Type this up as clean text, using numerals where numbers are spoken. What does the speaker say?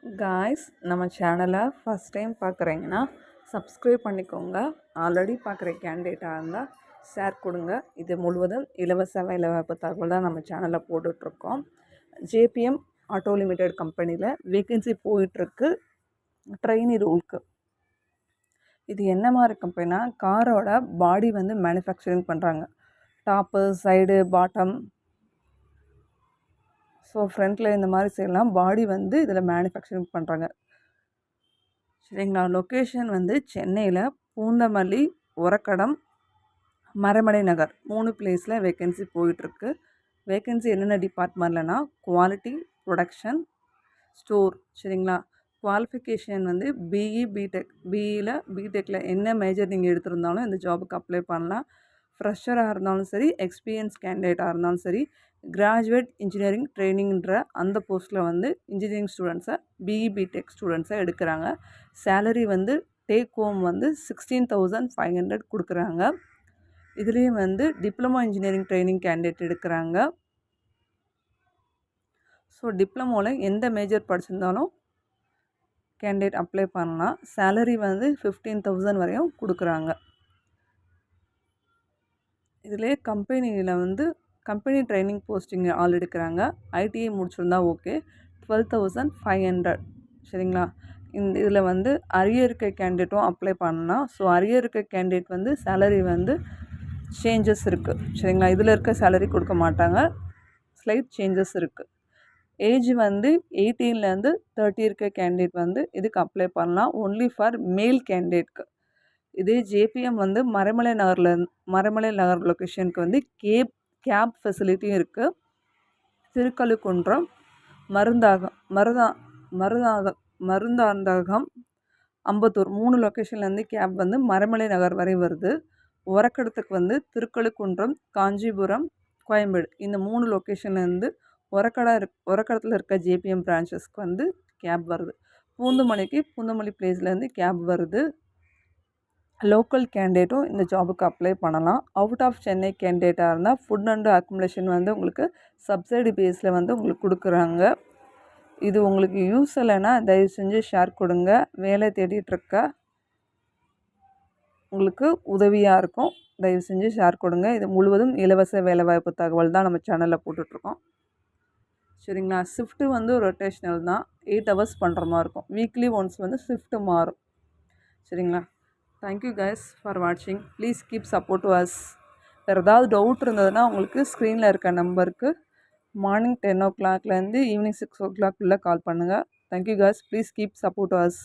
Guys, நம்ம சேனலை first time பார்க்குறீங்கன்னா சப்ஸ்கிரைப் பண்ணிக்கோங்க. ஆல்ரெடி பார்க்குற கேண்டிடேட்டாக இருந்தால் ஷேர் கொடுங்க. இது முழுவதும் இலவச வேலைவாய்ப்பு தகவல் தான் நம்ம சேனலில் போட்டுட்ருக்கோம். ஜேபிஎம் ஆட்டோ லிமிடெட் கம்பெனியில் வேக்கன்சி போயிட்டுருக்கு ட்ரெயினி ரோலுக்கு. இது என்ன மாதிரி கம்பெனினா, காரோட பாடி வந்து மேனுஃபேக்சரிங் பண்ணுறாங்க. டாப்பு, சைடு, பாட்டம், ஸோ ஃப்ரண்ட்டில் இந்த மாதிரி செய்யலாம். பாடி வந்து இதில் மேனுஃபேக்சரிங் பண்ணுறாங்க. சரிங்களா? லொக்கேஷன் வந்து சென்னையில் பூந்தமல்லி, ஒரக்கடம், மறைமலை நகர் 3 பிளேஸில் வேக்கன்சி போயிட்டுருக்கு. வேக்கன்சி என்னென்ன டிபார்ட்மெண்ட்லனா குவாலிட்டி, ப்ரொடக்ஷன், ஸ்டோர். சரிங்களா? குவாலிஃபிகேஷன் வந்து பிஇ, பிடெக். பிடெக்கில் என்ன மேஜர் நீங்கள் எடுத்திருந்தாலும் இந்த ஜாபுக்கு அப்ளை பண்ணலாம். ஃப்ரெஷராக இருந்தாலும் சரி, எக்ஸ்பீரியன்ஸ் கேண்டிடேட்டாக இருந்தாலும் சரி, கிராஜுவேட் இன்ஜினியரிங் ட்ரைனிங்ன்ற அந்த போஸ்ட்டில் வந்து இன்ஜினியரிங் ஸ்டூடெண்ட்ஸை, பிஇ, பிடெக் ஸ்டூடெண்ட்ஸை எடுக்கிறாங்க. சேலரி வந்து டேக் ஹோம் வந்து 16,500 கொடுக்குறாங்க. இதுலேயும் வந்து டிப்ளமோ இன்ஜினியரிங் ட்ரைனிங் கேண்டிடேட் எடுக்கிறாங்க. ஸோ டிப்ளமோவில் எந்த மேஜர் படிச்சிருந்தாலும் கேண்டிடேட் அப்ளை பண்ணலாம். சேலரி வந்து 15,000 வரையும் கொடுக்குறாங்க. இதிலே கம்பெனியில் வந்து கம்பெனி ட்ரைனிங் போஸ்டிங் ஆள் எடுக்கிறாங்க. ஐடிஐ முடிச்சிருந்தா ஓகே. 12,500. சரிங்களா? இதில் வந்து அரியர் இருக்க கேண்டிடேட்டும் அப்ளை பண்ணலாம். ஸோ அரியர் இருக்க கேண்டிடேட் வந்து சேலரி வந்து சேஞ்சஸ் இருக்குது. சரிங்களா? இதில் இருக்க சேலரி கொடுக்க மாட்டாங்க. ஸ்லைட் சேஞ்சஸ் இருக்குது. ஏஜ் வந்து 18லேருந்து 30 இருக்க கேண்டிடேட் வந்து இதுக்கு அப்ளை பண்ணலாம். ஒன்லி ஃபார் மேல் கேண்டிடேட்க்கு. இதே ஜேபிஎம் வந்து மறைமலை நகர் லொக்கேஷனுக்கு வந்து கேப் ஃபெசிலிட்டியும் இருக்குது. திருக்கழுக்குன்றம், மருந்தாந்தகம், அம்பத்தூர் 3 லொக்கேஷன்லேருந்து கேப் வந்து மறைமலை நகர் வரை வருது. ஒரக்கடத்துக்கு வந்து திருக்கழுக்குன்றம், காஞ்சிபுரம், கோயம்பேடு இந்த 3 லொக்கேஷன்லேருந்து ஒரக்கடத்தில் இருக்க ஜேபிஎம் பிரான்ச்சஸ்க்கு வந்து கேப் வருது. பூந்தமல்லி பிளேஸ்லேருந்து கேப் வருது. லோக்கல் கேண்டிடேட்டும் இந்த ஜாபுக்கு அப்ளை பண்ணலாம். அவுட் ஆஃப் சென்னை கேண்டிடேட்டாக இருந்தால் ஃபுட் அண்ட் அக்கமடேஷன் வந்து உங்களுக்கு சப்சிடி பேஸில் வந்து உங்களுக்கு கொடுக்குறாங்க. இது உங்களுக்கு யூஸ் இல்லைன்னா தயவு செஞ்சு ஷேர் கொடுங்க. வேலை தேடிட்டுருக்க உங்களுக்கு உதவியாக இருக்கும். தயவு செஞ்சு ஷேர் கொடுங்க. இது முழுவதும் இலவச வேலைவாய்ப்பு தகவல் தான் நம்ம சேனலில் போட்டுட்ருக்கோம். சரிங்களா? ஷிஃப்ட்டு வந்து ரொட்டேஷ்னல் தான். 8 ஹவர்ஸ் பண்ணுற மாதிரி இருக்கும். வீக்லி ஒன்ஸ் வந்து ஷிஃப்ட்டு மாறும். சரிங்களா? தேங்க்யூ கைஸ் ஃபார் வாட்சிங். Please keep support to us. வேறு ஏதாவது டவுட் இருந்ததுன்னா உங்களுக்கு ஸ்க்ரீனில் இருக்க நம்பருக்கு மார்னிங் 10 o'clockலேருந்து ஈவினிங் 6 o'clock கால் பண்ணுங்கள். Thank you guys. Please keep support to us.